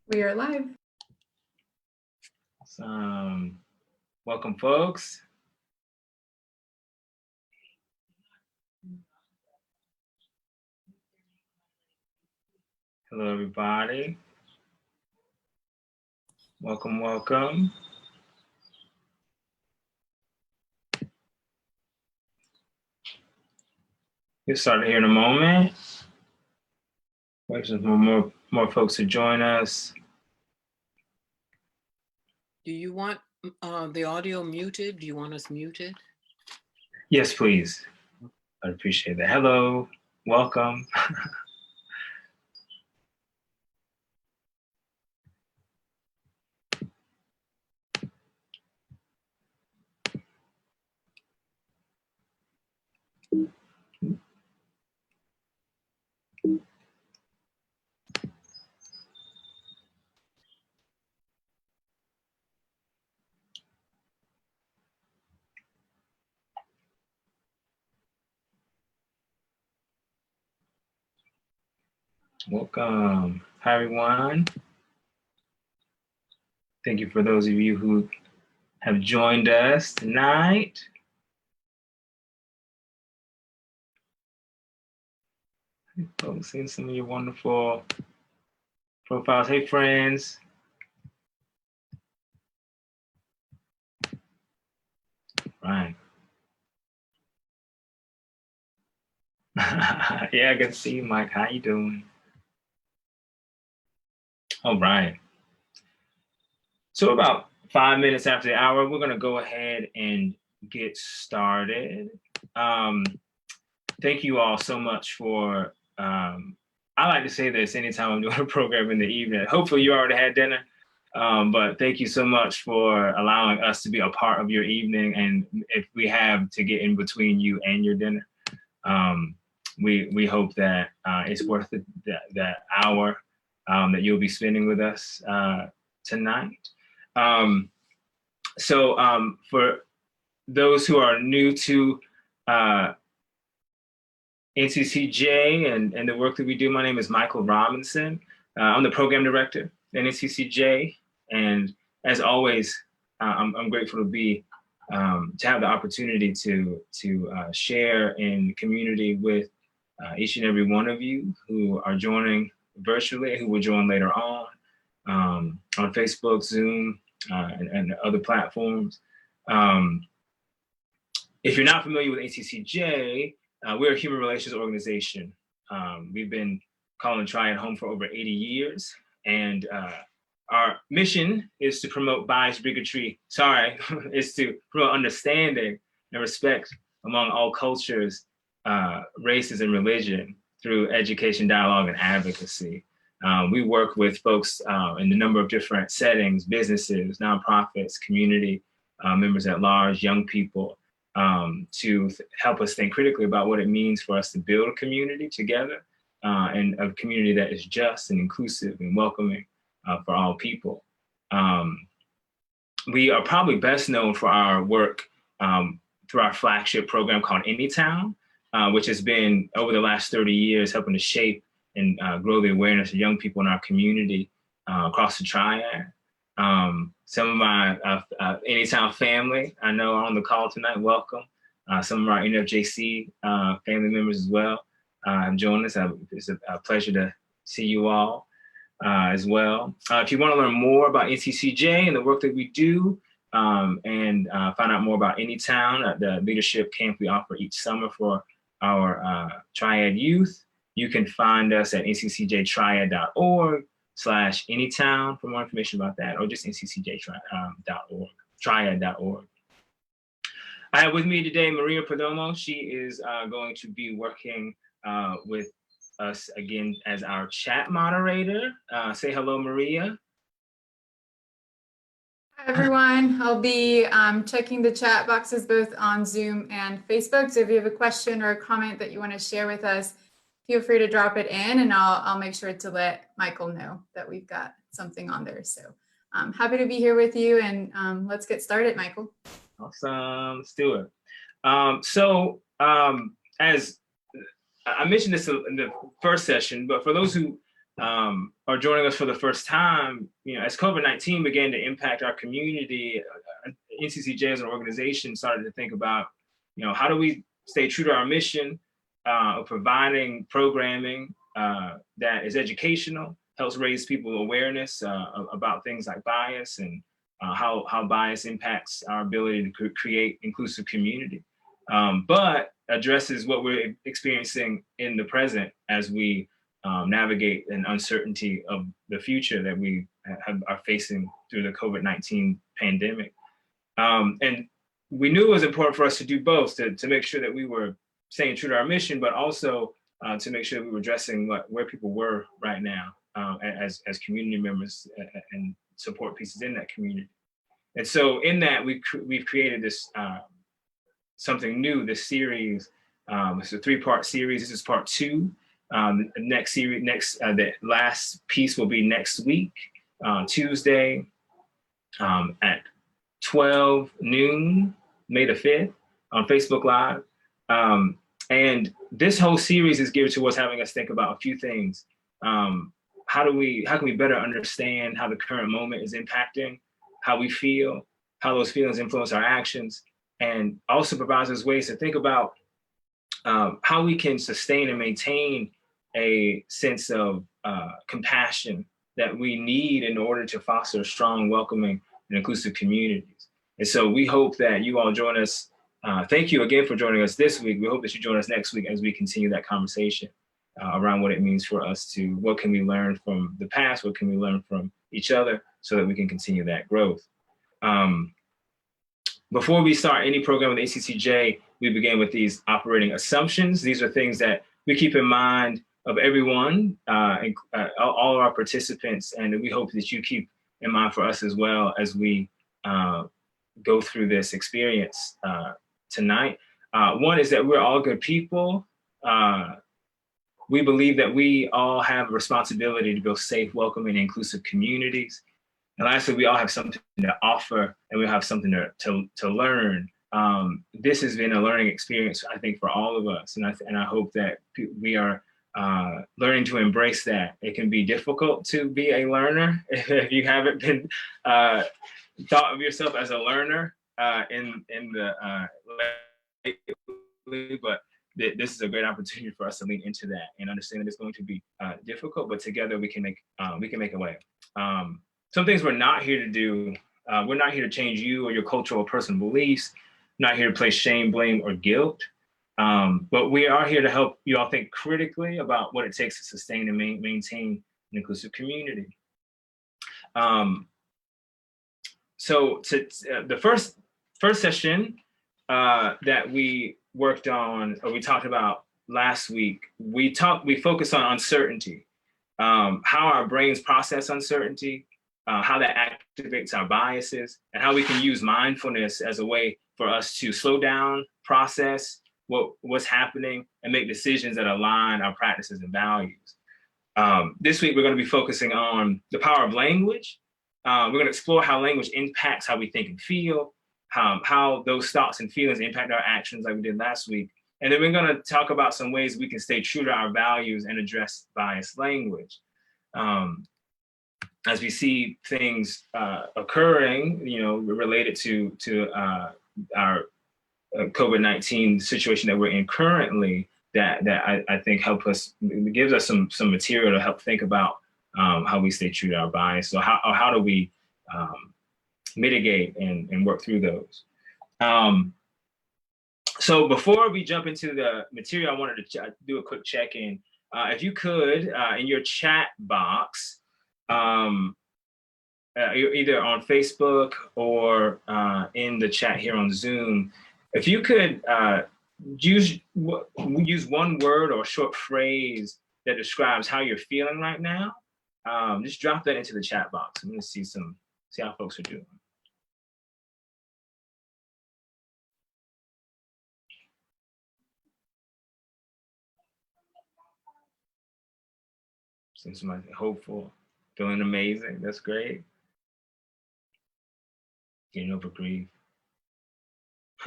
We are live. Awesome. Welcome, folks. Hello, everybody. Welcome, welcome. Get started here in a moment. Wait for more folks to join us. Do you want the audio muted? Do you want us muted? Yes, please. I'd appreciate that. Hello, welcome. Welcome. Hi, everyone. Thank you for those of you who have joined us tonight. Folks, seeing some of your wonderful profiles. Hey, friends. Right. Yeah, I can see you, Mike. How you doing? All right. So about 5 minutes after the hour, we're going to go ahead and get started. Thank you all so much for, I like to say this anytime I'm doing a program in the evening. Hopefully you already had dinner, but thank you so much for allowing us to be a part of your evening. And if we have to get in between you and your dinner, we hope that it's worth that hour that you'll be spending with us tonight. For those who are new to NCCJ and the work that we do, my name is Michael Robinson. I'm the program director at NCCJ, and as always, I'm grateful to have the opportunity to share in community with each and every one of you who are joining virtually and who will join later on Facebook, Zoom, and other platforms. If you're not familiar with NCCJ, we're a human relations organization. We've been calling Triad home for over 80 years. And our mission is to promote is to promote understanding and respect among all cultures, races, and religion through education, dialogue, and advocacy. We work with folks in a number of different settings, businesses, nonprofits, community members at large, young people, to help us think critically about what it means for us to build a community together, and a community that is just and inclusive and welcoming for all people. We are probably best known for our work through our flagship program called Anytown, which has been over the last 30 years helping to shape and grow the awareness of young people in our community across the Triad. Some of my Anytown family I know are on the call tonight. Welcome. Some of our NFJC family members as well have joined us. It's a pleasure to see you all as well. If you want to learn more about NCCJ and the work that we do, and find out more about Anytown, the leadership camp we offer each summer for our Triad youth, you can find us at nccjtriad.org/anytown for more information about that, or just nccj.org, triad.org. I have with me today Maria Perdomo. She is going to be working with us again as our chat moderator. Say hello, Maria. Hi, everyone. I'll be checking the chat boxes both on Zoom and Facebook. So if you have a question or a comment that you want to share with us, feel free to drop it in, and I'll make sure to let Michael know that we've got something on there. So I'm happy to be here with you, and let's get started, Michael. Awesome. Let's do it. As I mentioned this in the first session, but for those who are joining us for the first time, as COVID-19 began to impact our community, NCCJ as an organization started to think about, how do we stay true to our mission of providing programming that is educational, helps raise people awareness about things like bias and how bias impacts our ability to create inclusive community, but addresses what we're experiencing in the present as we navigate an uncertainty of the future that we are facing through the COVID-19 pandemic. And we knew it was important for us to do both, to make sure that we were staying true to our mission, but also to make sure that we were addressing where people were right now as community members and support pieces in that community. And so in that, we've created this something new, this series. It's a 3-part series. This is part 2. The last piece will be next week, Tuesday at 12 noon, May the 5th, on Facebook Live. And this whole series is geared towards having us think about a few things. How can we better understand how the current moment is impacting how we feel, how those feelings influence our actions, and also provides us ways to think about how we can sustain and maintain a sense of compassion that we need in order to foster strong, welcoming, and inclusive communities. And so we hope that you all join us. Thank you again for joining us this week. We hope that you join us next week as we continue that conversation around what it means for us what can we learn from the past, what can we learn from each other so that we can continue that growth. Before we start any program with ACCJ, we begin with these operating assumptions. These are things that we keep in mind of everyone, all of our participants, and we hope that you keep in mind for us as well as we go through this experience tonight. One is that we're all good people. We believe that we all have a responsibility to build safe, welcoming, and inclusive communities. And lastly, we all have something to offer, and we have something to learn. This has been a learning experience, I think, for all of us, and I hope that we are learning to embrace that. It can be difficult to be a learner if you haven't been thought of yourself as a learner in the but this is a great opportunity for us to lean into that and understand that it's going to be difficult, but together we can make a way. Some things we're not here to do. We're not here to change you or your cultural or personal beliefs. Not here to place shame, blame, or guilt. But we are here to help you all think critically about what it takes to sustain and maintain an inclusive community. So the first session that we worked on, or we talked about last week, we focused on uncertainty, how our brains process uncertainty, how that activates our biases, and how we can use mindfulness as a way for us to slow down, process what's happening, and make decisions that align our practices and values. This week, we're going to be focusing on the power of language. We're going to explore how language impacts how we think and feel, how those thoughts and feelings impact our actions like we did last week. And then we're going to talk about some ways we can stay true to our values and address biased language. As we see things occurring, related to our COVID-19 situation that we're in currently, that I think gives us some material to help think about how we stay true to our bias. So how do we mitigate and work through those? So before we jump into the material, I wanted to do a quick check-in. If you could, in your chat box, either on Facebook or in the chat here on Zoom, if you could use one word or a short phrase that describes how you're feeling right now, just drop that into the chat box. I'm going to see how folks are doing. Seems somebody hopeful, feeling amazing. That's great. Getting over grief.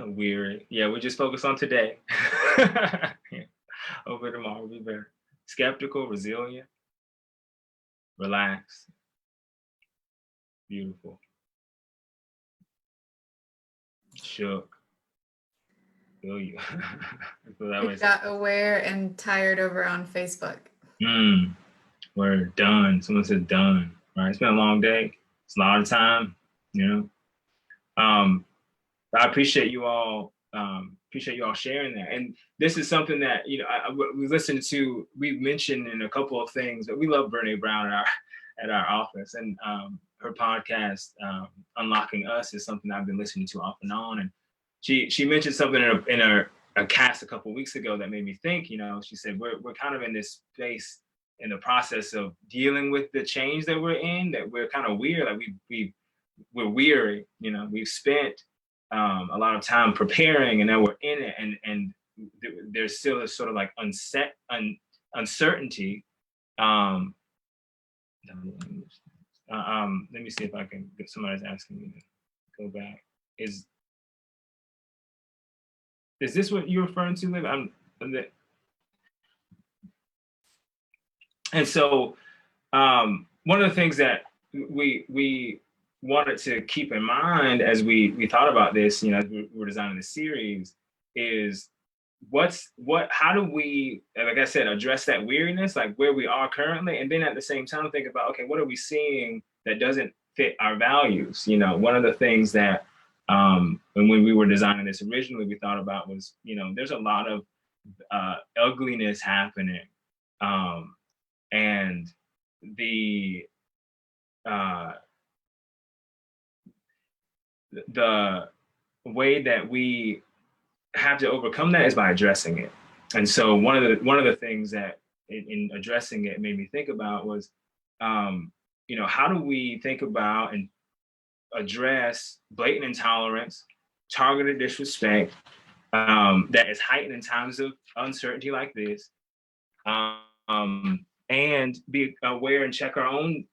Weary. Yeah, we just focus on today. Yeah. Over tomorrow will be better. Skeptical, resilient. relaxed. Beautiful. Shook. Feel you. So that We was got aware and tired over on Facebook. we're done. Someone said done. Right. It's been a long day. It's a lot of time, you know. I appreciate you all. Appreciate you all sharing that. And this is something that, you know, we listened to. We mentioned in a couple of things that we love Brene Brown at our office, and her podcast, Unlocking Us, is something I've been listening to off and on. And she mentioned something in a cast a couple of weeks ago that made me think. You know, she said we're kind of in this space in the process of dealing with the change that we're in. That we're kind of weird. Like we're weary. You know, we've spent a lot of time preparing, and now we're in it, and there's still a sort of like uncertainty. Let me see if I can get somebody's asking me to go back. Is this what you're referring to, Liv? And so one of the things that we wanted to keep in mind as we thought about this, you know, as we were designing the series, is how do we, like I said, address that weariness, like where we are currently, and then at the same time think about, okay, what are we seeing that doesn't fit our values? You know, one of the things that when we were designing this originally, we thought about was, you know, there's a lot of ugliness happening, and the way that we have to overcome that is by addressing it. And so one of the things that in addressing it made me think about was, you know, how do we think about and address blatant intolerance, targeted disrespect, that is heightened in times of uncertainty like this, and be aware and check our own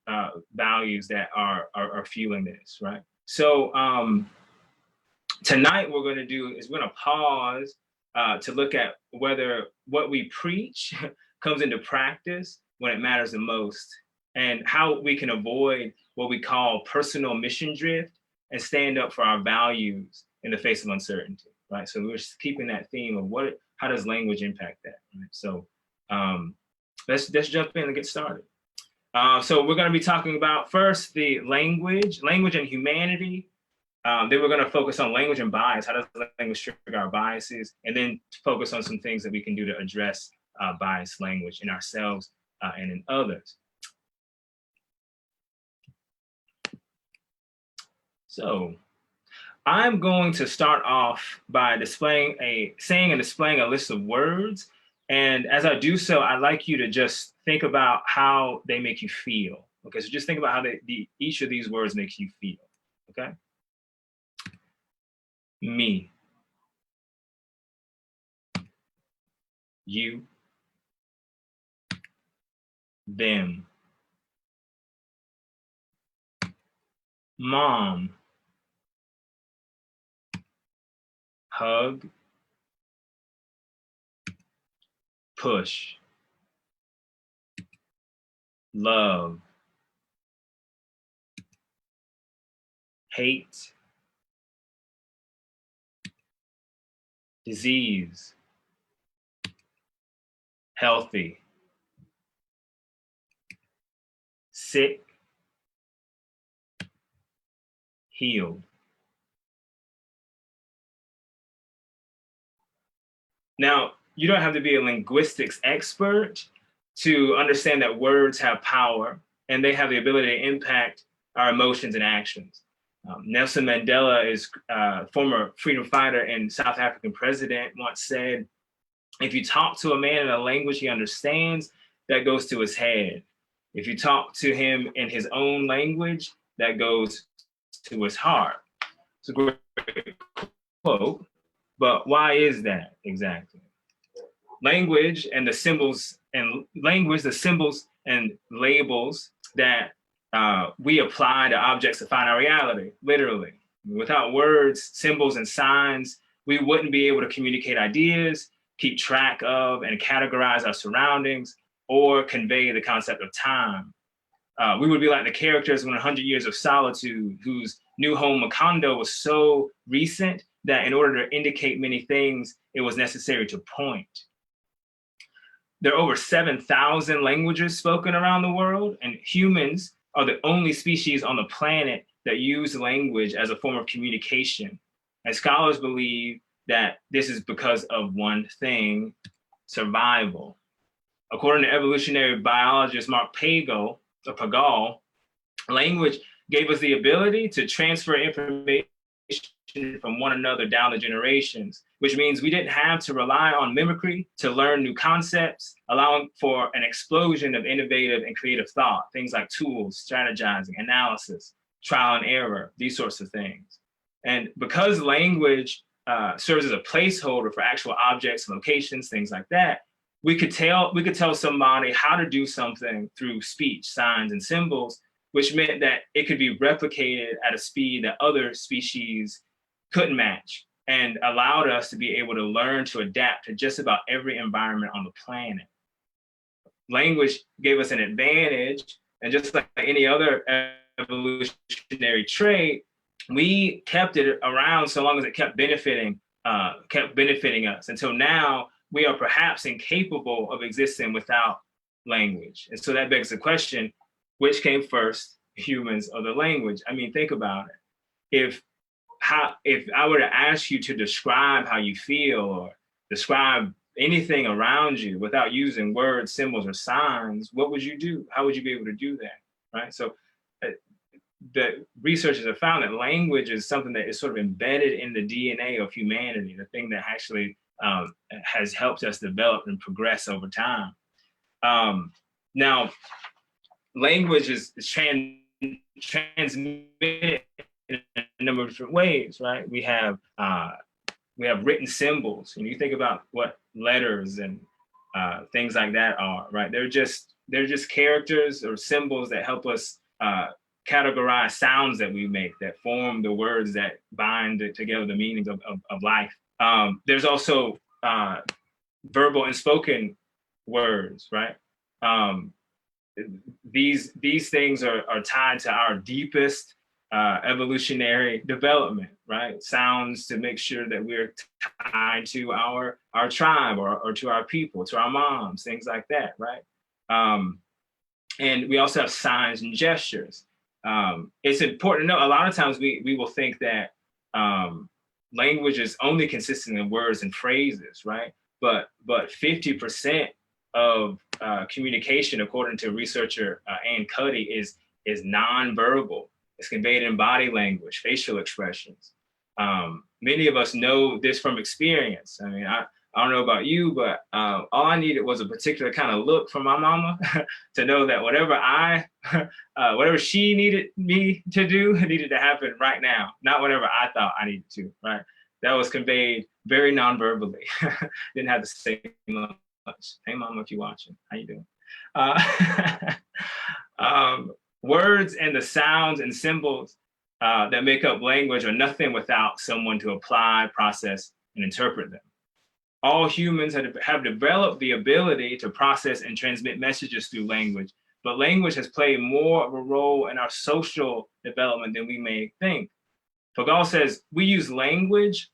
values that are fueling this, right? So tonight we're going to pause to look at whether what we preach comes into practice when it matters the most, and how we can avoid what we call personal mission drift and stand up for our values in the face of uncertainty, right? So we're just keeping that theme of how does language impact that, right? So let's jump in and get started. So we're going to be talking about first the language and humanity. Then we're going to focus on language and bias. How does language trigger our biases? And then focus on some things that we can do to address biased language in ourselves and in others. So I'm going to start off by displaying a list of words. And as I do so, I'd like you to just think about how they make you feel. Okay, so just think about how each of these words makes you feel. Okay. Me, you, them, mom, hug, push, love, hate, disease, healthy, sick, healed. Now, you don't have to be a linguistics expert to understand that words have power and they have the ability to impact our emotions and actions. Nelson Mandela, is former freedom fighter and South African president, once said, if you talk to a man in a language he understands, that goes to his head. If you talk to him in his own language, that goes to his heart. It's a great quote, but why is that exactly? Language and the symbols and labels that we apply to objects to find our reality, literally. Without words, symbols, and signs, we wouldn't be able to communicate ideas, keep track of and categorize our surroundings, or convey the concept of time. We would be like the characters in 100 Years of Solitude, whose new home, Macondo, was so recent that in order to indicate many things, it was necessary to point. There are over 7,000 languages spoken around the world, and humans are the only species on the planet that use language as a form of communication. And scholars believe that this is because of one thing: survival. According to evolutionary biologist Mark Pagel, language gave us the ability to transfer information from one another down the generations, which means we didn't have to rely on mimicry to learn new concepts, allowing for an explosion of innovative and creative thought, things like tools, strategizing, analysis, trial and error, these sorts of things. And because language serves as a placeholder for actual objects and locations, things like that, we could tell somebody how to do something through speech, signs, and symbols, which meant that it could be replicated at a speed that other species couldn't match, and allowed us to be able to learn to adapt to just about every environment on the planet. Language gave us an advantage, and just like any other evolutionary trait, we kept it around so long as it kept benefiting us, until now we are perhaps incapable of existing without language. And so that begs the question, which came first, humans or the language? I mean, think about it. If I were to ask you to describe how you feel or describe anything around you without using words, symbols, or signs, what would you do? How would you be able to do that, right? So the researchers have found that language is something that is sort of embedded in the DNA of humanity, the thing that actually has helped us develop and progress over time. Now, language is transmitted in a number of different ways, right? We have written symbols, and you think about what letters and things like that are, right? They're just characters or symbols that help us categorize sounds that we make, that form the words that bind together the meanings of life. There's also verbal and spoken words, right? These things are tied to our deepest evolutionary development, right? Sounds to make sure that we're tied to our tribe or to our people, to our moms, things like that, right? And we also have signs and gestures. It's important to know, a lot of times we will think that language is only consistent in words and phrases, right? But 50% of communication, according to researcher Ann Cuddy, is nonverbal. It's conveyed in body language, facial expressions. Many of us know this from experience. I mean, I don't know about you, but all I needed was a particular kind of look from my mama to know that whatever she needed me to do needed to happen right now, not whatever I thought I needed to, right? That was conveyed very non-verbally. Didn't have to say much. Hey, mama, if you're watching, how you doing? Words and the sounds and symbols that make up language are nothing without someone to apply, process, and interpret them. All humans have developed the ability to process and transmit messages through language, but language has played more of a role in our social development than we may think. Pagal says we use language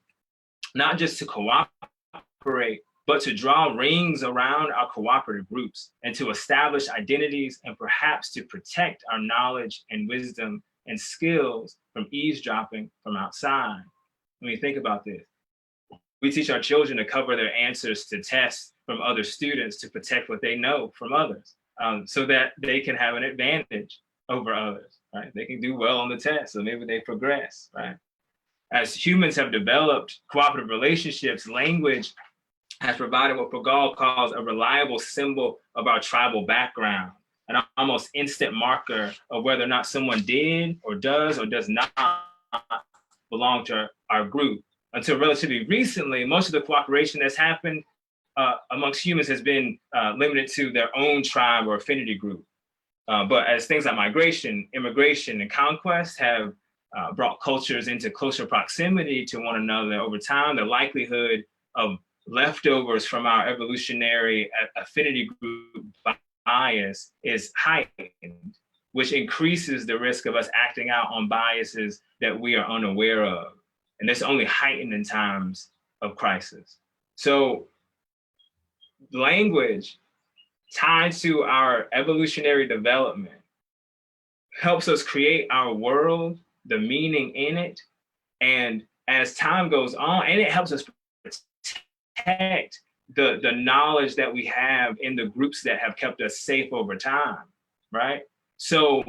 not just to cooperate, but to draw rings around our cooperative groups and to establish identities and perhaps to protect our knowledge and wisdom and skills from eavesdropping from outside. I mean, think about this. We teach our children to cover their answers to tests from other students to protect what they know from others, so that they can have an advantage over others, right? They can do well on the test, so maybe they progress, right? As humans have developed cooperative relationships, language has provided what Pagal calls a reliable symbol of our tribal background, an almost instant marker of whether or not someone did or does not belong to our group. Until relatively recently, most of the cooperation that's happened amongst humans has been limited to their own tribe or affinity group. But as things like migration, immigration, and conquest have brought cultures into closer proximity to one another over time, the likelihood of leftovers from our evolutionary affinity group bias is heightened. which increases the risk of us acting out on biases that we are unaware of. And this only heightened in times of crisis. So language tied to our evolutionary development helps us create our world, the meaning in it. And as time goes on, and it helps us protect the knowledge that we have in the groups that have kept us safe over time, right? So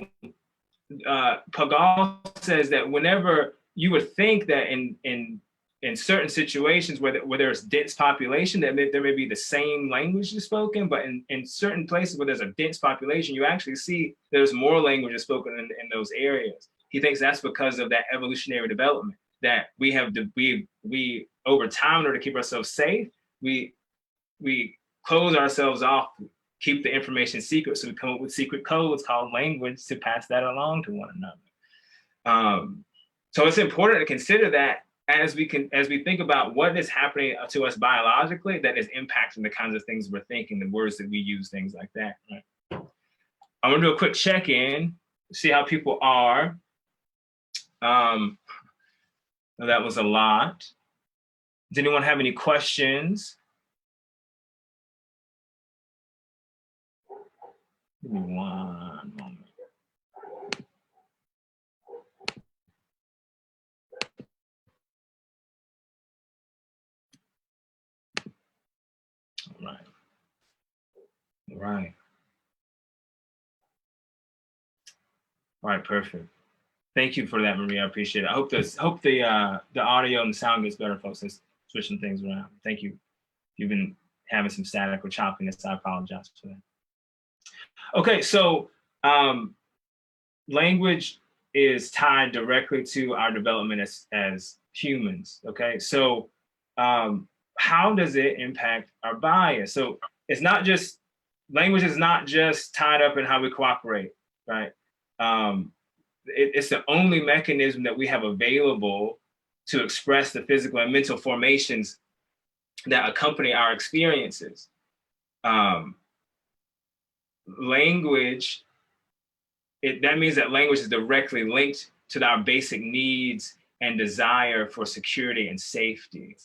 Pagal says that whenever you would think that in certain situations where there's dense population, that there may be the same language is spoken, but in certain places where there's a dense population, you actually see there's more language spoken in those areas. He thinks that's because of that evolutionary development that we have we over time, in order to keep ourselves safe, we close ourselves off, keep the information secret, so we come up with secret codes called language to pass that along to one another. So it's important to consider that as we think about what is happening to us biologically that is impacting the kinds of things we're thinking, the words that we use, things like that. Right? I'm gonna do a quick check-in, see how people are. That was a lot. Does anyone have any questions? Give me one moment. All right. All right. All right, perfect. Thank you for that, Maria. I appreciate it. I hope the audio and the sound gets better, folks. Let's switching things around. Thank you. If you've been having some static or choppiness, I apologize for that. Okay, so language is tied directly to our development as humans. Okay, so how does it impact our bias? So it's not just, language is not just tied up in how we cooperate, right? It's the only mechanism that we have available to express the physical and mental formations that accompany our experiences. Language, that means that language is directly linked to our basic needs and desire for security and safety.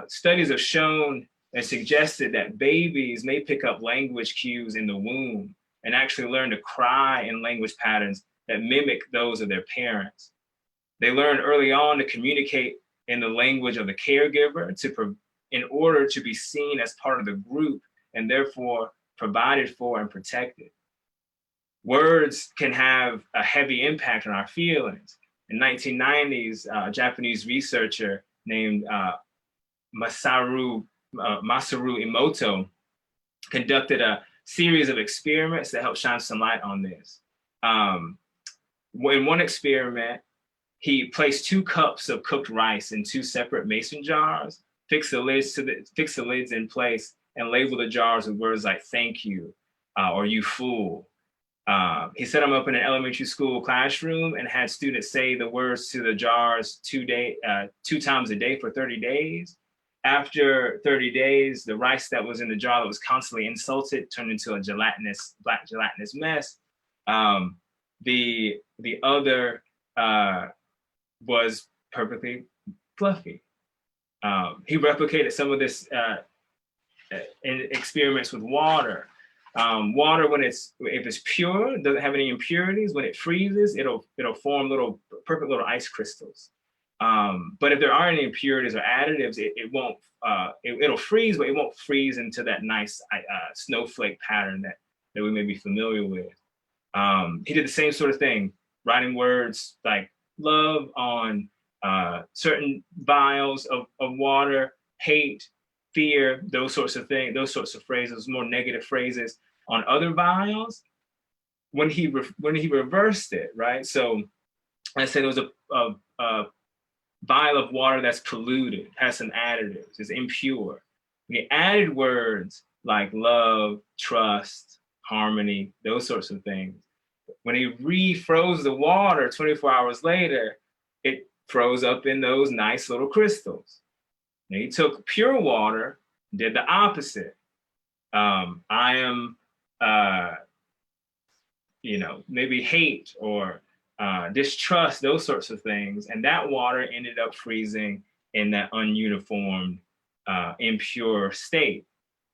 Studies have shown and suggested that babies may pick up language cues in the womb and actually learn to cry in language patterns that mimic those of their parents. They learn early on to communicate in the language of the caregiver in order to be seen as part of the group and therefore provided for and protected. Words can have a heavy impact on our feelings. In 1990s, a Japanese researcher named Masaru Emoto conducted a series of experiments that helped shine some light on this. In one experiment, he placed 2 cups of cooked rice in 2 separate mason jars, fixed the lids in place, and labeled the jars with words like "thank you" or "you fool." He set them up in an elementary school classroom and had students say the words to the jars 2 times a day for 30 days. After 30 days, the rice that was in the jar that was constantly insulted turned into a black gelatinous mess. The other was perfectly fluffy. He replicated some of this in experiments with water. Water, if it's pure, doesn't have any impurities. When it freezes, it'll form perfect little ice crystals. But if there are any impurities or additives, it won't. It'll freeze, but it won't freeze into that nice snowflake pattern that we may be familiar with. He did the same sort of thing, writing words like love on certain vials of water, hate, fear, those sorts of things, those sorts of phrases, more negative phrases on other vials. When he reversed it, right? So I said there was a vial of water that's polluted, has some additives, is impure. When he added words like love, trust, harmony, those sorts of things, when he refroze the water 24 hours later, it froze up in those nice little crystals. Now he took pure water, did the opposite. I am maybe hate or distrust, those sorts of things. And that water ended up freezing in that ununiformed, impure state.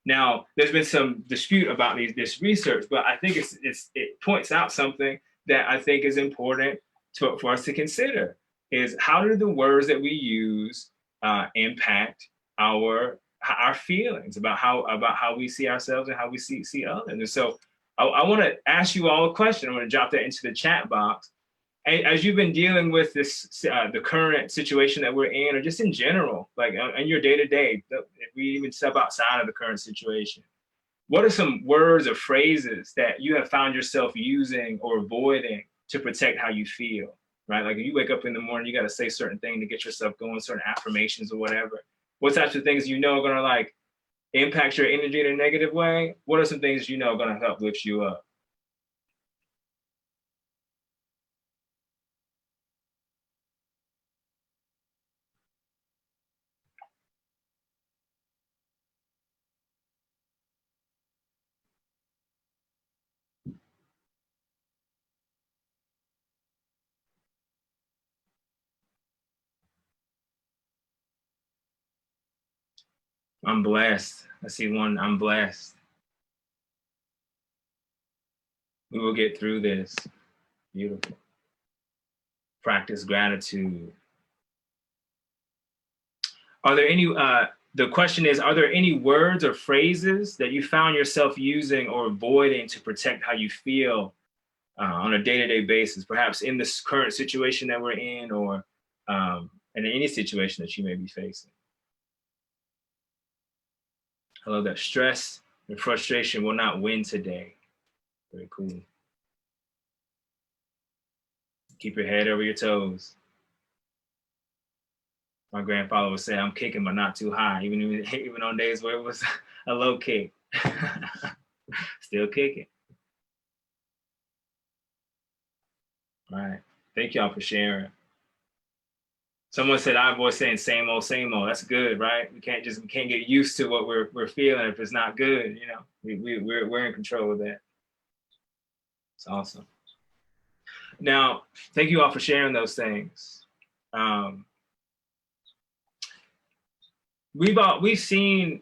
Now, there's been some dispute about this research, but I think it points out something that I think is important for us to consider, is how do the words that we use impact our feelings about how we see ourselves and how we see others. And so I want to ask you all a question. I'm going to drop that into the chat box. As you've been dealing with this, the current situation that we're in, or just in general, like in your day-to-day, if we even step outside of the current situation, what are some words or phrases that you have found yourself using or avoiding to protect how you feel, right? Like if you wake up in the morning, you got to say certain things to get yourself going, certain affirmations or whatever. What types of things are going to like impact your energy in a negative way? What are some things are going to help lift you up? I'm blessed. I see one. I'm blessed. We will get through this. Beautiful. Practice gratitude. Are there any, the question is, are there any words or phrases that you found yourself using or avoiding to protect how you feel on a day-to-day basis, perhaps in this current situation that we're in, or in any situation that you may be facing? I love that. Stress and frustration will not win today. Very cool. Keep your head over your toes. My grandfather would say, I'm kicking, but not too high, even on days where it was a low kick. Still kicking. All right. Thank y'all for sharing. Someone said, I was saying same old, same old. That's good, right? We can't get used to what we're feeling if it's not good. We're in control of that. It's awesome. Now, thank you all for sharing those things. We've seen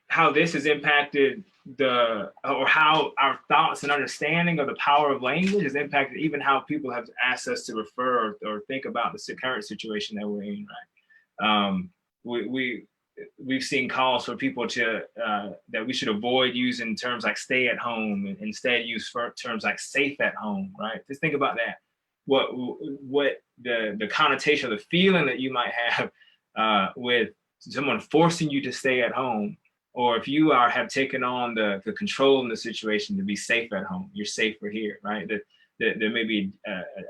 how this has impacted how our thoughts and understanding of the power of language has impacted even how people have asked us to refer or think about the current situation that we're in, right? We've seen calls for people to that we should avoid using terms like stay at home and instead use terms like safe at home, right? Just think about that. What the connotation, the feeling that you might have with someone forcing you to stay at home, or if you have taken on the control in the situation to be safe at home, you're safer here, right? There may be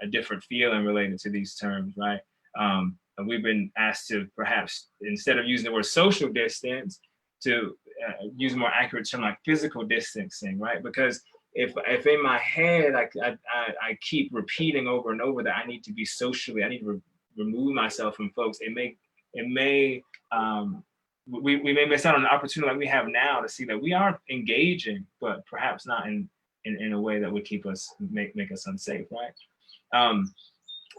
a different feeling related to these terms, right? And we've been asked to perhaps, instead of using the word social distance, to use a more accurate term like physical distancing, right? Because if in my head I keep repeating over and over that I need to be socially, I need to remove myself from folks, we may miss out on an opportunity like we have now to see that we are engaging, but perhaps not in a way that would make us unsafe, right?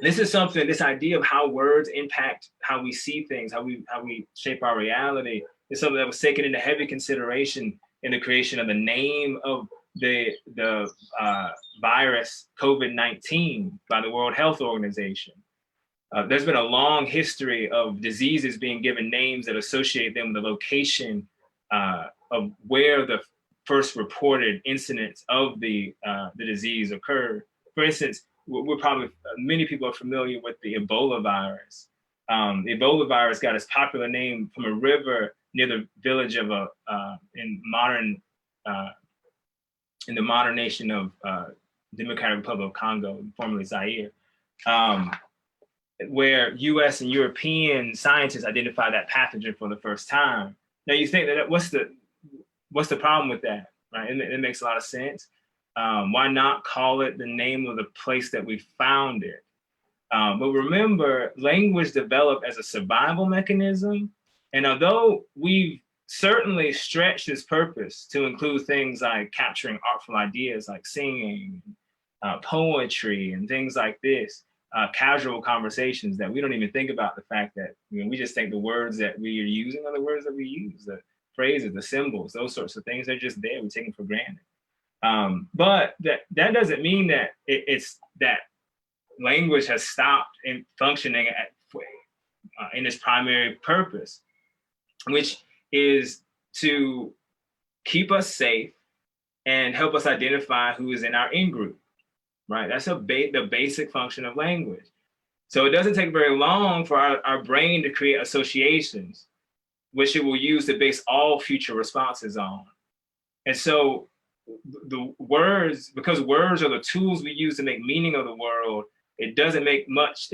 This idea of how words impact how we see things, how we shape our reality, is something that was taken into heavy consideration in the creation of the name of the virus COVID-19 by the World Health Organization. There's been a long history of diseases being given names that associate them with the location of where the first reported incidents of the disease occurred. For instance, many people are familiar with the Ebola virus. The Ebola virus got its popular name from a river near the village of in the modern nation of Democratic Republic of Congo, formerly Zaire. Where US and European scientists identified that pathogen for the first time. Now you think that what's the problem with that, right? It makes a lot of sense. Why not call it the name of the place that we found it? But remember, language developed as a survival mechanism. And although we've certainly stretched its purpose to include things like capturing artful ideas like singing, poetry and things like this, casual conversations that we don't even think about the fact that, you know, we just think the words that we are using are the words that we use, the phrases, the symbols, those sorts of things are just there. We take them for granted. But that doesn't mean that it's that language has stopped in functioning in its primary purpose, which is to keep us safe and help us identify who is in our in-group, right? That's the basic function of language. So it doesn't take very long for our brain to create associations, which it will use to base all future responses on. And so the words, because words are the tools we use to make meaning of the world, it doesn't take much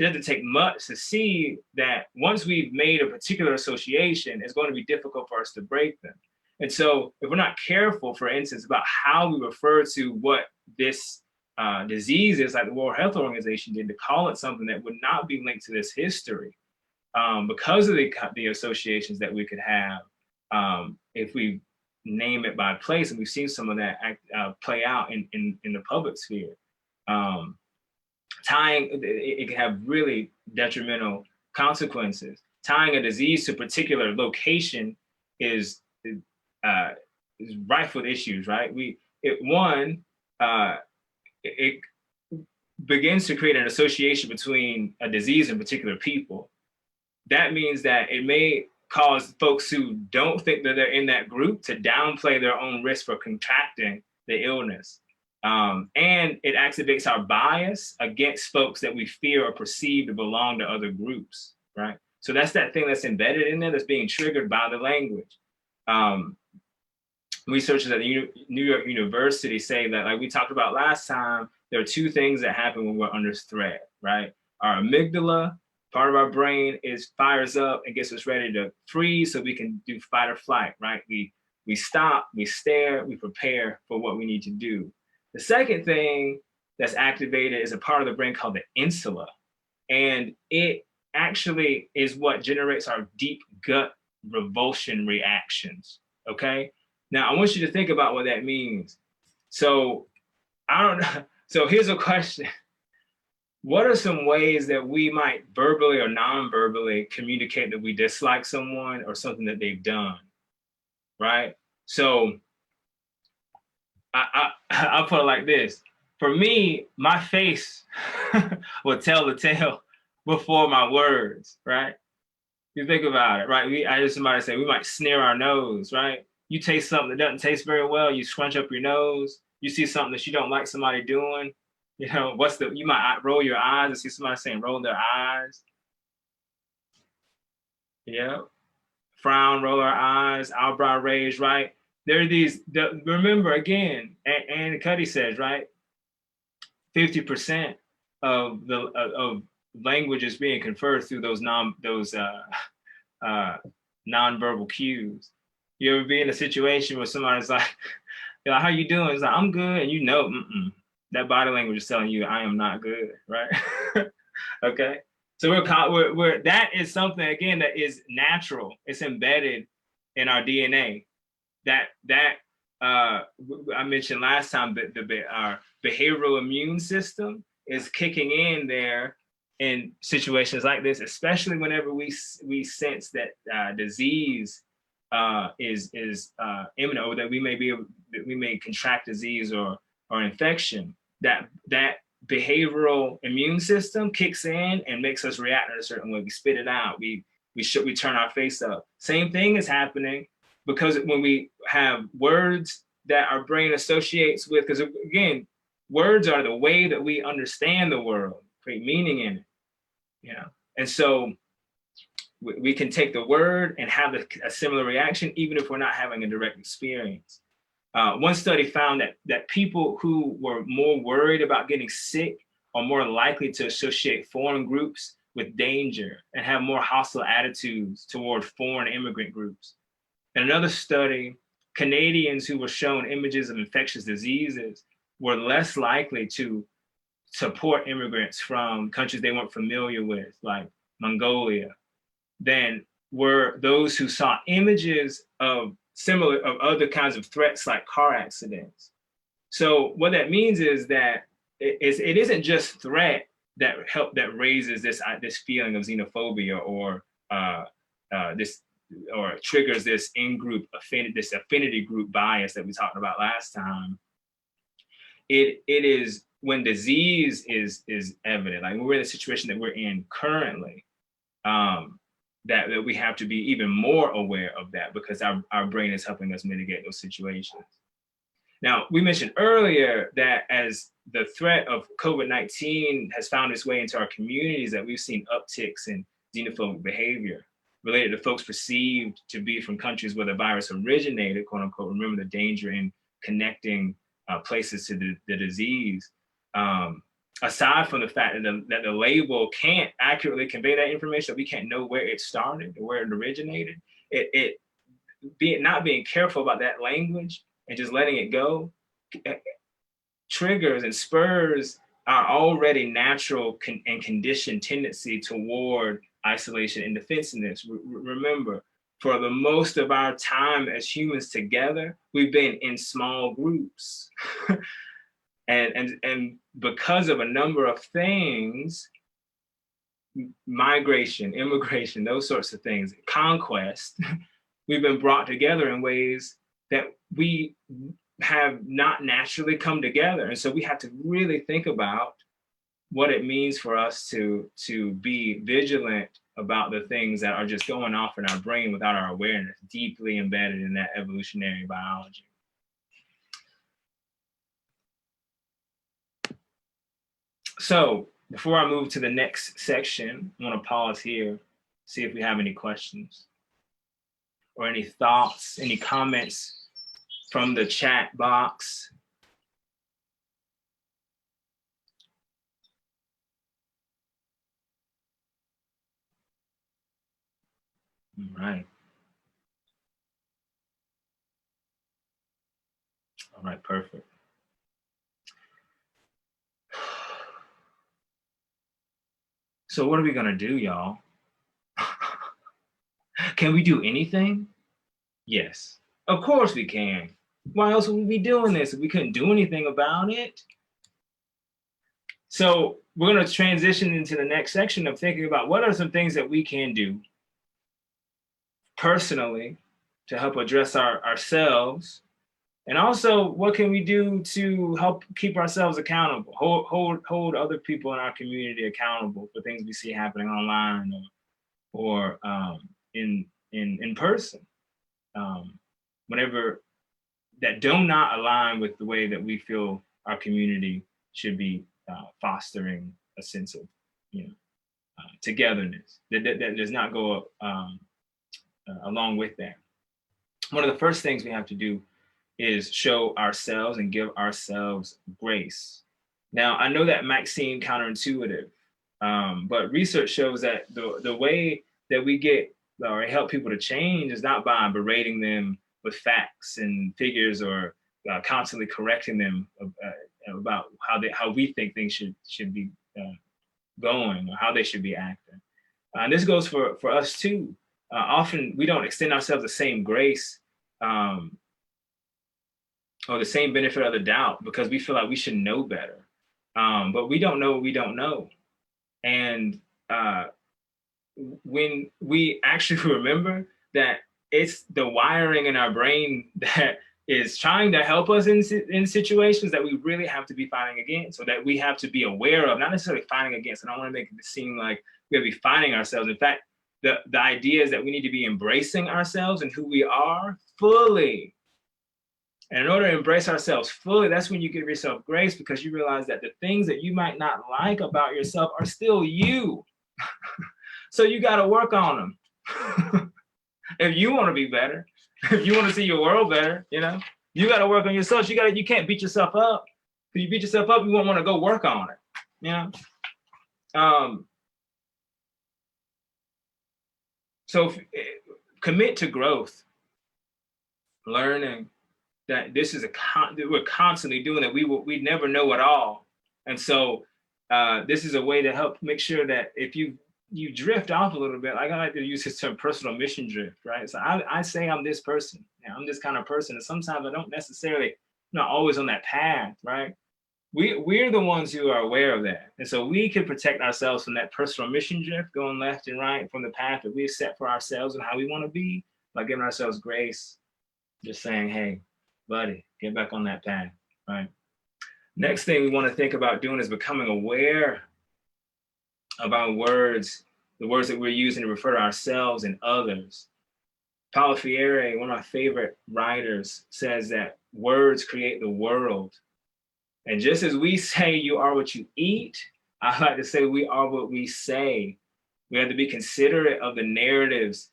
to see that once we've made a particular association, it's going to be difficult for us to break them. And so if we're not careful, for instance, about how we refer to what this disease is, like the World Health Organization did, to call it something that would not be linked to this history, because of the associations that we could have if we name it by place. And we've seen some of that play out in the public sphere. It can have really detrimental consequences. Tying a disease to a particular location is rife with issues, right? It begins to create an association between a disease and particular people. That means that it may cause folks who don't think that they're in that group to downplay their own risk for contracting the illness. And it activates our bias against folks that we fear or perceive to belong to other groups, right? So that's that thing that's embedded in there that's being triggered by the language. Researchers at the New York University say that, like we talked about last time, there are two things that happen when we're under threat, right? Our amygdala, part of our brain, fires up and gets us ready to freeze so we can do fight or flight, right? We stop, we stare, we prepare for what we need to do. The second thing that's activated is a part of the brain called the insula. And it actually is what generates our deep gut revulsion reactions, okay? Now, I want you to think about what that means. So, I don't know. So here's a question. What are some ways that we might verbally or non-verbally communicate that we dislike someone or something that they've done, right? So I'll put it like this. For me, my face will tell the tale before my words, right? You think about it, right? I heard somebody say we might sneer our nose, right? You taste something that doesn't taste very well, you scrunch up your nose. You see something that you don't like somebody doing, you know, you might roll your eyes and see somebody saying roll their eyes. Yeah. Frown, roll our eyes, eyebrow raise, right? There are these, remember again, and Cuddy says, right? 50% of language is being conferred through those nonverbal cues. You ever be in a situation where somebody's like, how you doing? It's like, I'm good. And you know, that body language is telling you I am not good, right? Okay. So that is something, again, that is natural. It's embedded in our DNA. I mentioned last time that our behavioral immune system is kicking in there in situations like this, especially whenever we sense that disease is imminent, or that we may contract disease or infection. That behavioral immune system kicks in and makes us react in a certain way. We spit it out. We turn our face up. Same thing is happening because when we have words that our brain associates with, because again, words are the way that we understand the world, create meaning in it, you know. And so we can take the word and have a similar reaction, even if we're not having a direct experience. One study found that people who were more worried about getting sick are more likely to associate foreign groups with danger and have more hostile attitudes toward foreign immigrant groups. In another study, Canadians who were shown images of infectious diseases were less likely to support immigrants from countries they weren't familiar with, like Mongolia, than were those who saw images of other kinds of threats like car accidents. So what that means is that it isn't just threat that raises this feeling of xenophobia or this or triggers this in-group affinity group bias that we talked about last time. It is when disease is evident, like when we're in the situation that we're in currently, that we have to be even more aware of that, because our brain is helping us mitigate those situations. Now, we mentioned earlier that as the threat of COVID-19 has found its way into our communities, that we've seen upticks in xenophobic behavior related to folks perceived to be from countries where the virus originated, quote unquote. Remember the danger in connecting places to the disease. Aside from the fact that the label can't accurately convey that information, we can't know where it started or where it originated, not being careful about that language and just letting it go triggers and spurs our already natural and conditioned tendency toward isolation and defensiveness. Remember, for the most of our time as humans together, we've been in small groups. and because of a number of things, migration, immigration, those sorts of things, conquest, we've been brought together in ways that we have not naturally come together. And so we have to really think about what it means for us to be vigilant about the things that are just going off in our brain without our awareness, deeply embedded in that evolutionary biology. So before I move to the next section, I want to pause here, see if we have any questions or any thoughts, any comments from the chat box. All right. All right, perfect. So what are we gonna do, y'all? Can we do anything? Yes, of course we can. Why else would we be doing this if we couldn't do anything about it? So we're gonna transition into the next section of thinking about what are some things that we can do personally to help address ourselves, and also what can we do to help keep ourselves accountable, hold other people in our community accountable for things we see happening online or in person, whenever that do not align with the way that we feel our community should be fostering a sense of, togetherness that does not go along with that. One of the first things we have to do is show ourselves and give ourselves grace. Now, I know that might seem counterintuitive, but research shows that the way that we get or help people to change is not by berating them with facts and figures or constantly correcting them about how we think things should be going or how they should be acting. And this goes for us too. Often we don't extend ourselves the same grace or the same benefit of the doubt because we feel like we should know better. But we don't know what we don't know. And when we actually remember that it's the wiring in our brain that is trying to help us in situations that we really have to be fighting against, or that we have to be aware of, not necessarily fighting against. I don't want to make it seem like we have to be fighting ourselves. In fact, the idea is that we need to be embracing ourselves and who we are fully. And in order to embrace ourselves fully, that's when you give yourself grace, because you realize that the things that you might not like about yourself are still you. So you got to work on them. If you want to be better, if you want to see your world better, you got to work on yourself. You can't beat yourself up. If you beat yourself up, you won't want to go work on it. So commit to growth, learning that this is we're constantly doing it. We never know it all. And so this is a way to help make sure that if you drift off a little bit, like I like to use this term, personal mission drift, right? So I say I'm this person, I'm this kind of person. And sometimes I don't necessarily, not always on that path, right? we're the ones who are aware of that. And so we can protect ourselves from that personal mission drift, going left and right from the path that we've set for ourselves and how we want to be, by giving ourselves grace, just saying, hey, buddy, get back on that path, right? Next thing we want to think about doing is becoming aware of our words, the words that we're using to refer to ourselves and others. Paulo Freire, one of my favorite writers, says that words create the world. And just as we say you are what you eat, I like to say we are what we say. We have to be considerate of the narratives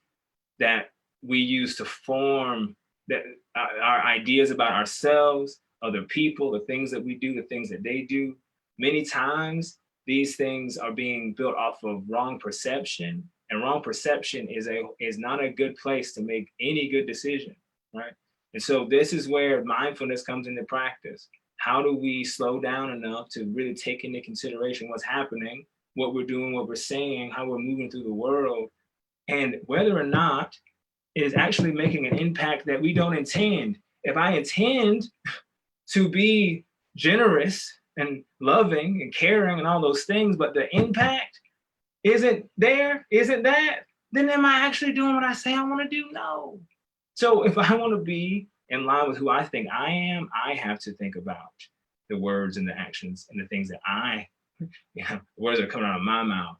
that we use to form that our ideas about ourselves, other people, the things that we do, the things that they do. Many times, these things are being built off of wrong perception, and wrong perception is not a good place to make any good decision, right? And so this is where mindfulness comes into practice. How do we slow down enough to really take into consideration what's happening, what we're doing, what we're saying, how we're moving through the world, and whether or not it is actually making an impact that we don't intend. If I intend to be generous and loving and caring and all those things, but the impact isn't there, isn't that, then am I actually doing what I say I want to do? No. So if I want to be in line with who I think I am, I have to think about the words and the actions and the things that the words that are coming out of my mouth.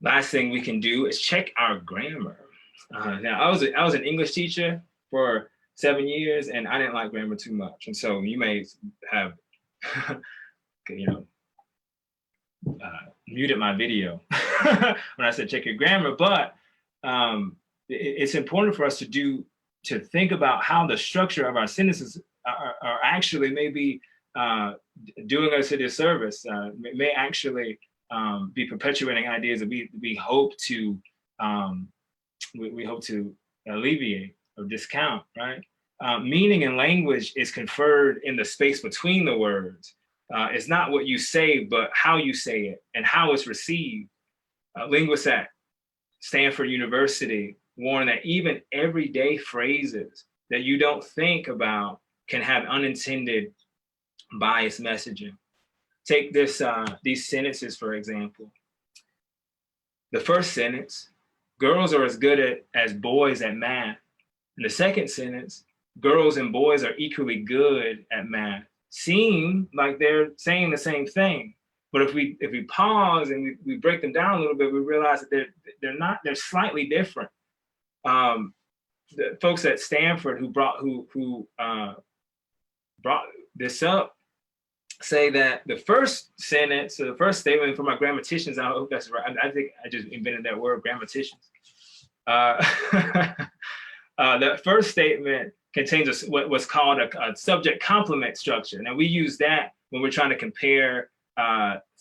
Last thing we can do is check our grammar. Now, I was an English teacher for 7 years, and I didn't like grammar too much. And so you may have, muted my video when I said check your grammar. But it's important for us to think about how the structure of our sentences are actually maybe doing us a disservice, may actually be perpetuating ideas that we hope to alleviate or discount, right? Meaning and language is conferred in the space between the words. It's not what you say, but how you say it and how it's received. Linguists at Stanford University warn that even everyday phrases that you don't think about can have unintended biased messaging. Take these sentences, for example. The first sentence, girls are as good as boys at math. In the second sentence, girls and boys are equally good at math. Seem like they're saying the same thing. But if we pause and we break them down a little bit, we realize that they're slightly different. The folks at Stanford who brought this up say that the first sentence, so the first statement, for my grammaticians, I hope that's right. I think I just invented that word, grammaticians. The first statement contains what's called a subject complement structure. Now we use that when we're trying to compare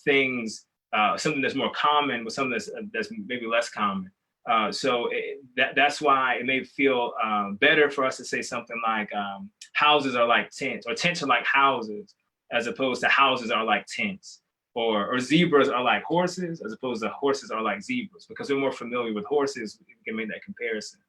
things, something that's more common with something that's maybe less common. So that's why it may feel better for us to say something like houses are like tents, or tents are like houses, as opposed to houses are like tents, or zebras are like horses, as opposed to horses are like zebras, because we're more familiar with horses, we can make that comparison.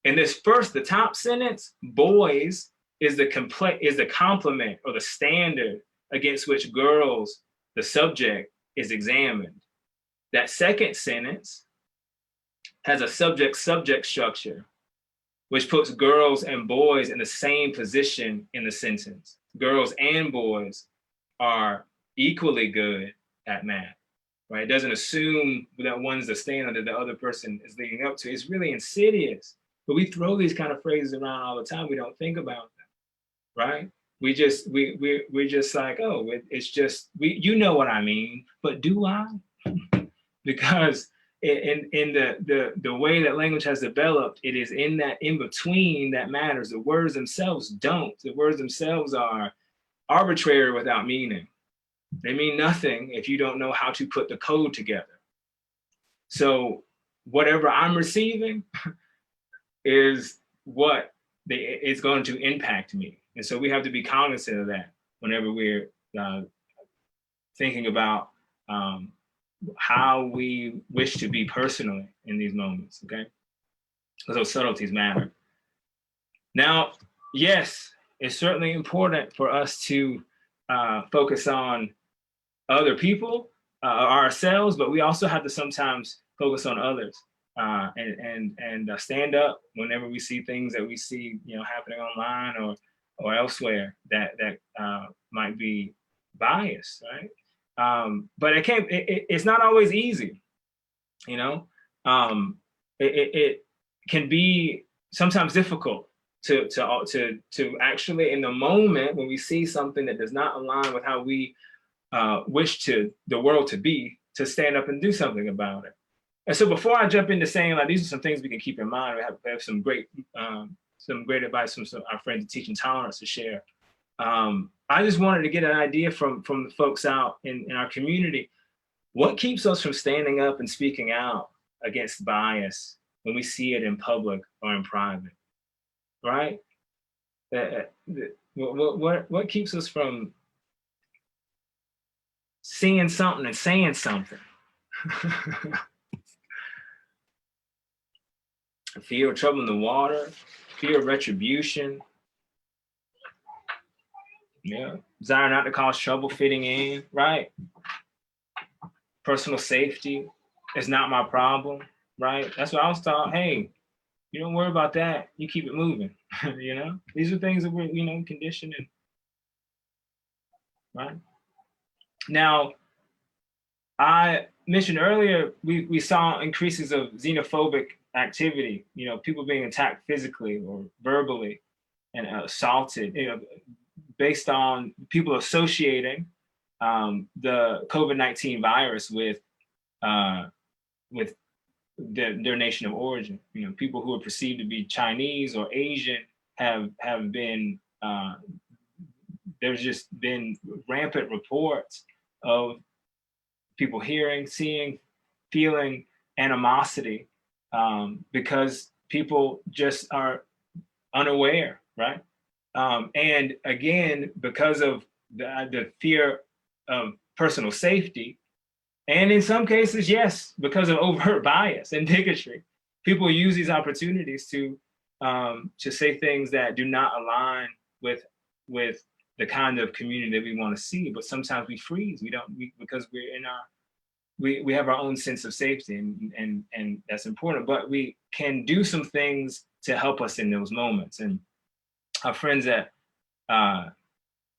In this first, the top sentence, boys is the complement or the standard against which girls, the subject, is examined. That second sentence has a subject-subject structure, which puts girls and boys in the same position in the sentence. Girls and boys are equally good at math, right? It doesn't assume that one's the standard that the other person is leading up to. It's really insidious. But we throw these kind of phrases around all the time. We don't think about them, right? We're just like, oh, it's just, you know what I mean, but do I? Because in the way that language has developed, it is in that in between that matters. The words themselves don't. The words themselves are arbitrary without meaning. They mean nothing if you don't know how to put the code together. So whatever I'm receiving is what is going to impact me. And so we have to be cognizant of that whenever we're thinking about how we wish to be personally in these moments, okay? Because those subtleties matter. Now, yes, it's certainly important for us to focus on other people, ourselves, but we also have to sometimes focus on others and stand up whenever we see things that we see, happening online or elsewhere that might be biased, right? But it's not always easy, it can be sometimes difficult to actually, in the moment when we see something that does not align with how we wish the world to be, to stand up and do something about it. And so before I jump into saying, like, these are some things we can keep in mind, we have some great advice from our friends at Teaching Tolerance to share. I just wanted to get an idea from the folks out in our community. What keeps us from standing up and speaking out against bias when we see it in public or in private, right? What keeps us from seeing something and saying something? Fear of trouble in the water, fear of retribution, desire not to cause trouble fitting in, right? Personal safety is not my problem, right? That's what I was taught. Hey, you don't worry about that. You keep it moving. These are things that we're, conditioned in, right? Now, I mentioned earlier, we saw increases of xenophobic activity, people being attacked physically or verbally and assaulted, based on people associating the COVID-19 virus with their nation of origin. People who are perceived to be Chinese or Asian have been, there's just been rampant reports of people hearing, seeing, feeling animosity because people just are unaware, right? And again, because of the fear of personal safety, and in some cases, yes, because of overt bias and bigotry, people use these opportunities to say things that do not align with the kind of community that we want to see. But sometimes we freeze. Because we're in we have our own sense of safety, and that's important. But we can do some things to help us in those moments. And our friends at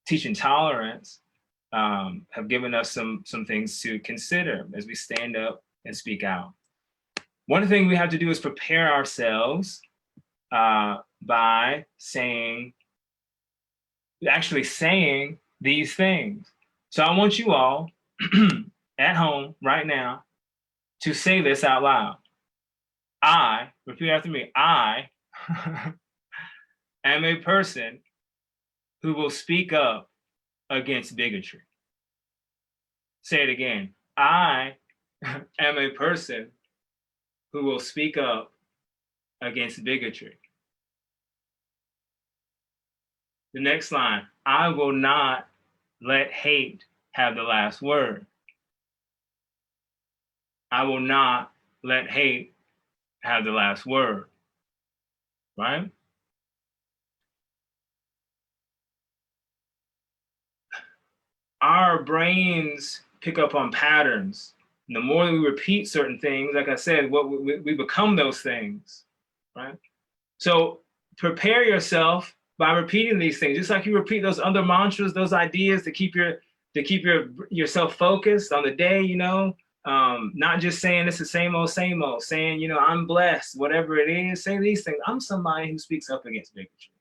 Teaching Tolerance have given us some things to consider as we stand up and speak out. One thing we have to do is prepare ourselves by actually saying these things. So I want you all at home right now to say this out loud. Repeat after me, I am a person who will speak up against bigotry. Say it again. I am a person who will speak up against bigotry. The next line, I will not let hate have the last word. I will not let hate have the last word, right? Our brains pick up on patterns. And the more we repeat certain things, like I said, we become those things, right? So prepare yourself by repeating these things, just like you repeat those other mantras, those ideas to keep yourself focused on the day, not just saying it's the same old, saying, I'm blessed, whatever it is, say these things. I'm somebody who speaks up against bigotry.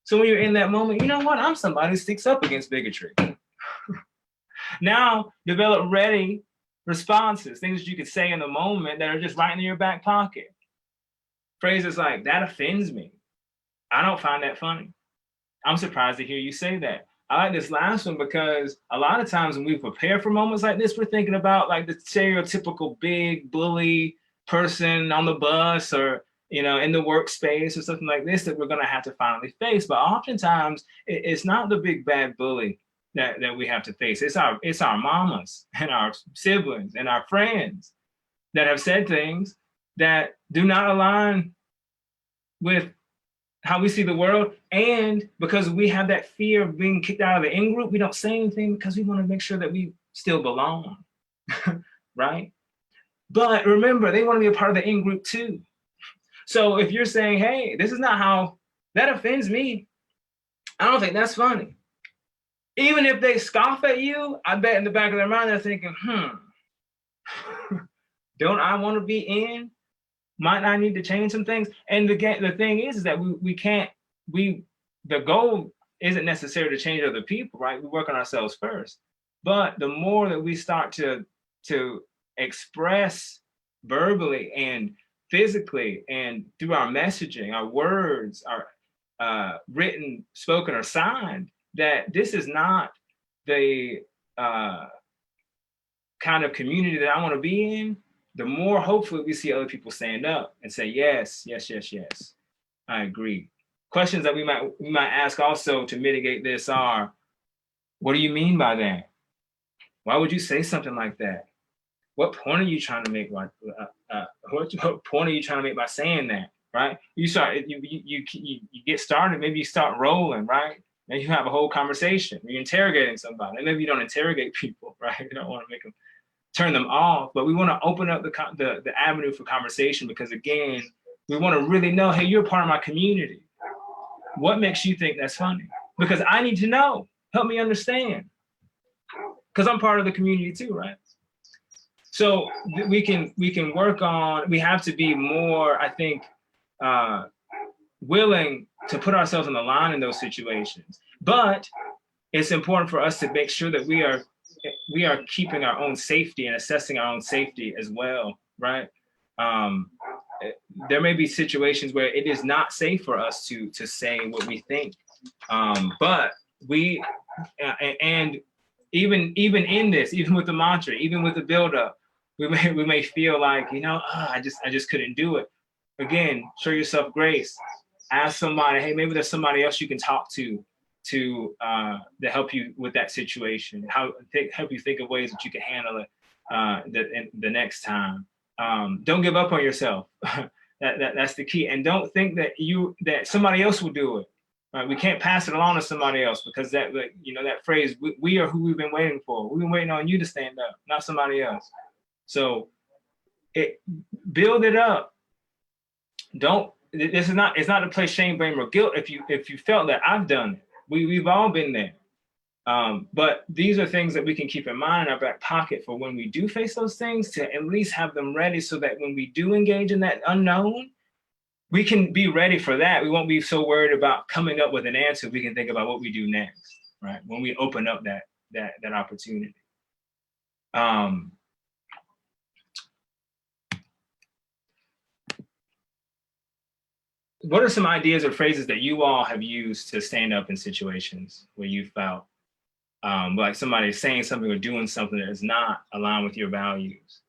So when you're in that moment, you know what? I'm somebody who speaks up against bigotry. Now develop ready responses, things that you could say in the moment that are just right in your back pocket. Phrases like, that offends me. I don't find that funny. I'm surprised to hear you say that. I like this last one because a lot of times when we prepare for moments like this, we're thinking about like the stereotypical big bully person on the bus or, in the workspace or something like this that we're going to have to finally face. But oftentimes it's not the big bad bully that we have to face. It's our mamas and our siblings and our friends that have said things that do not align with how we see the world. And because we have that fear of being kicked out of the in-group, we don't say anything because we want to make sure that we still belong, right? But remember, they want to be a part of the in-group too. So if you're saying, hey, this is not how, that offends me, I don't think that's funny. Even if they scoff at you, I bet in the back of their mind, they're thinking, don't I want to be in? Might I need to change some things? And the thing is that the goal isn't necessarily to change other people, right? We work on ourselves first. But the more that we start to express verbally and physically and through our messaging, our words, our written, spoken, or signed, that this is not the kind of community that I want to be in, the more hopefully we see other people stand up and say, yes, yes, yes, yes, I agree. Questions that we might ask also to mitigate this are, what do you mean by that? Why would you say something like that? What point are you trying to make? What point are you trying to make by saying that? Right? You get started. Maybe you start rolling. Right? Maybe you have a whole conversation. You're interrogating somebody. Maybe you don't interrogate people. Right? You don't want to make them turn them off. But we want to open up the avenue for conversation, because again, we want to really know, hey, you're a part of my community. What makes you think that's funny? Because I need to know. Help me understand. Because I'm part of the community too, right? So we can work on, we have to be more, I think, willing to put ourselves on the line in those situations. But it's important for us to make sure that we are keeping our own safety and assessing our own safety as well, right? There may be situations where it is not safe for us to say what we think, but we, and even in this, even with the mantra, even with the buildup, we may feel like, I just couldn't do it. Again, show yourself grace. Ask somebody, hey, maybe there's somebody else you can talk to help you with that situation. Help you think of ways that you can handle it the next time. Don't give up on yourself. That's the key. And don't think that somebody else will do it. Right? We can't pass it along to somebody else, because that phrase, we are who we've been waiting for. We've been waiting on you to stand up, not somebody else. So build it up. It's not to play shame, blame, or guilt. If you felt that, I've done it. We've all been there. But these are things that we can keep in mind in our back pocket for when we do face those things, to at least have them ready, so that when we do engage in that unknown, we can be ready for that. We won't be so worried about coming up with an answer. We can think about what we do next, right? When we open up that opportunity. What are some ideas or phrases that you all have used to stand up in situations where you felt like somebody is saying something or doing something that is not aligned with your values?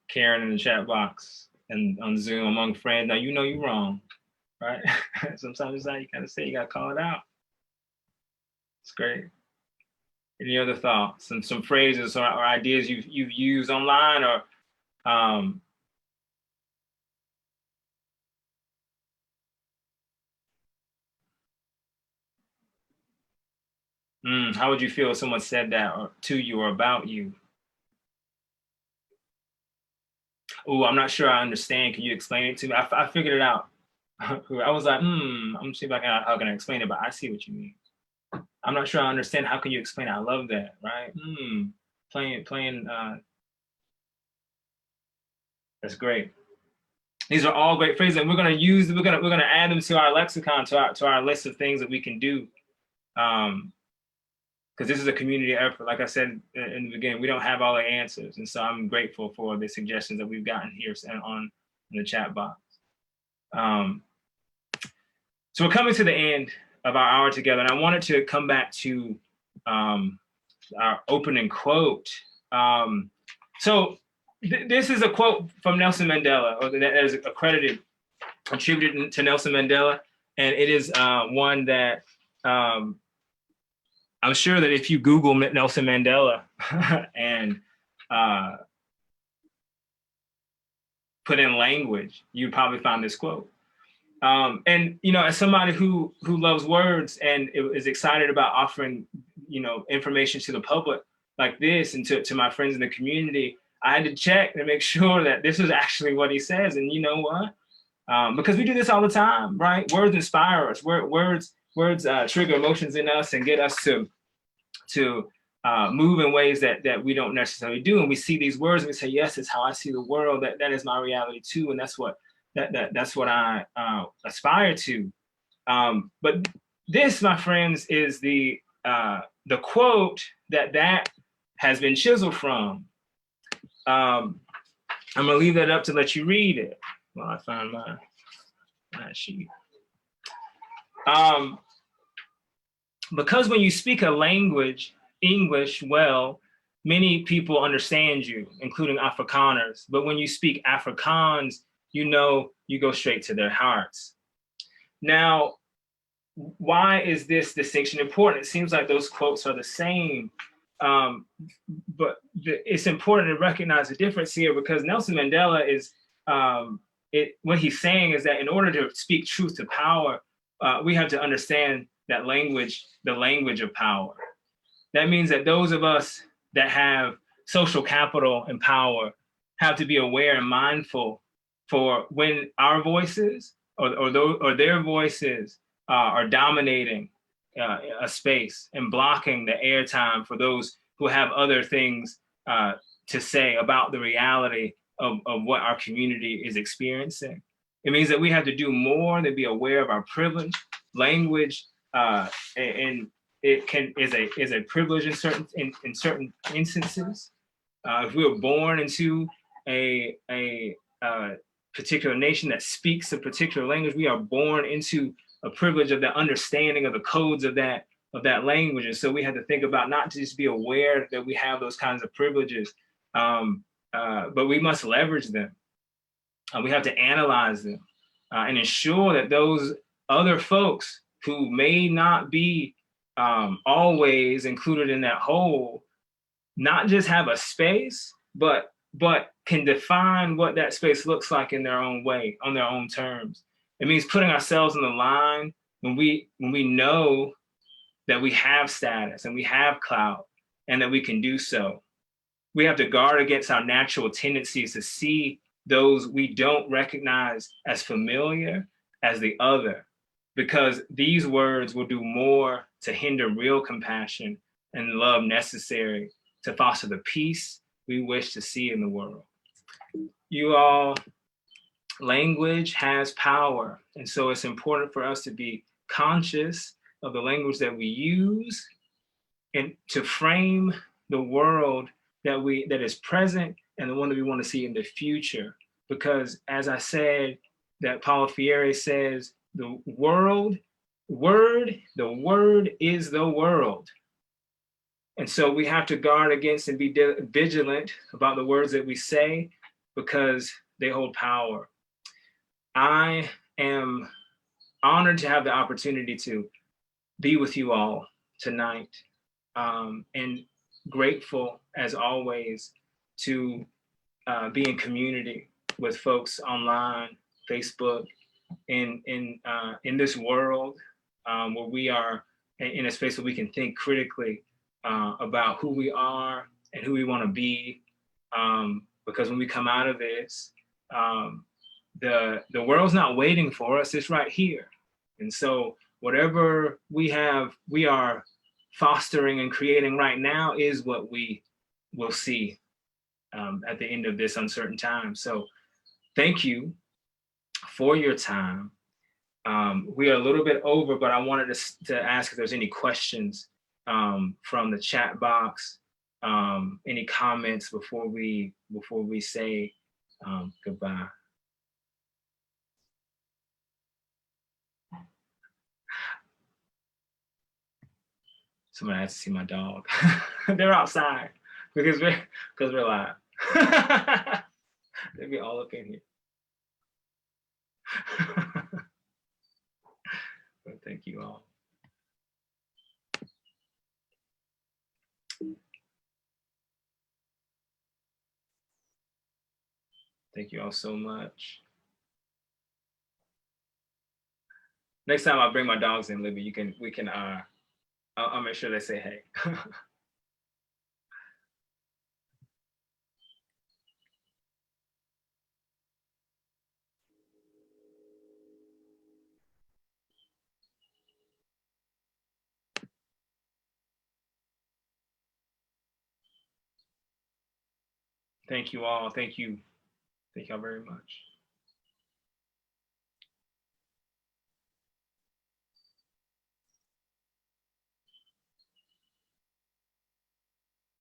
Karen in the chat box and on Zoom among friends. Now you know you're wrong, right? Sometimes it's not, you gotta say, you gotta call it out. It's great. Any other thoughts? Some phrases or ideas you've used online, or how would you feel if someone said that to you or about you? Oh, I'm not sure I understand. Can you explain it to me? I figured it out. I was like, I'm gonna see if how can I explain it, but I see what you mean. I'm not sure I understand. How can you explain it? I love that, right? Playing. That's great. These are all great phrases, and we're gonna use. We're gonna add them to our lexicon, to our list of things that we can do. Because this is a community effort. Like I said in the beginning, we don't have all the answers, and so I'm grateful for the suggestions that we've gotten here on the chat box. So we're coming to the end of our hour together. And I wanted to come back to our opening quote. This is a quote from Nelson Mandela, or that is attributed to Nelson Mandela. And it is one that I'm sure that if you Google Nelson Mandela and put in language, you'd probably find this quote. And as somebody who loves words and is excited about offering information to the public like this and to my friends in the community, I had to check to make sure that this is actually what he says. And you know what? Because we do this all the time, right? Words inspire us. Words trigger emotions in us and get us to move in ways that we don't necessarily do. And we see these words and we say, yes, it's how I see the world. That is my reality too. And that's what I aspire to. But this, my friends, is the quote that has been chiseled from. I'm gonna leave that up to let you read it while I find my sheet. Because when you speak a language, English, well, many people understand you, including Afrikaners. But when you speak Afrikaans, you go straight to their hearts. Now, why is this distinction important? It seems like those quotes are the same, but it's important to recognize the difference here, because Nelson Mandela is, what he's saying is that in order to speak truth to power, we have to understand that language, the language of power. That means that those of us that have social capital and power have to be aware and mindful for when our voices or their voices are dominating a space and blocking the airtime for those who have other things to say about the reality of what our community is experiencing. It means that we have to do more than be aware of our privilege. Language and it is a privilege in certain instances. If we were born into a particular nation that speaks a particular language, we are born into a privilege of the understanding of the codes of that language. And so we have to think about not to just be aware that we have those kinds of privileges, but we must leverage them. We have to analyze them and ensure that those other folks who may not be always included in that whole, not just have a space, but can define what that space looks like in their own way, on their own terms. It means putting ourselves in the line when we know that we have status and we have clout and that we can do so. We have to guard against our natural tendencies to see those we don't recognize as familiar as the other, because these words will do more to hinder real compassion and love necessary to foster the peace we wish to see in the world. You all, language has power. And so it's important for us to be conscious of the language that we use and to frame the world that is present and the one that we want to see in the future. Because as I said, that Paulo Freire says, the word is the world. And so we have to guard against and be vigilant about the words that we say, because they hold power. I am honored to have the opportunity to be with you all tonight, and grateful as always to be in community with folks online, Facebook, in this world where we are in a space where we can think critically about who we are and who we want to be, because when we come out of this, the world's not waiting for us, it's right here. And so whatever we are fostering and creating right now is what we will see at the end of this uncertain time. So thank you for your time. We are a little bit over, but I wanted to ask if there's any questions from the chat box, any comments before we say goodbye. Somebody has to see my dog. They're outside because we're live. They'll be all up in here. But thank you all. Thank you all so much. Next time I'll bring my dogs in, Libby. I'll make sure they say hey. Thank you all. Thank you. Thank y'all very much.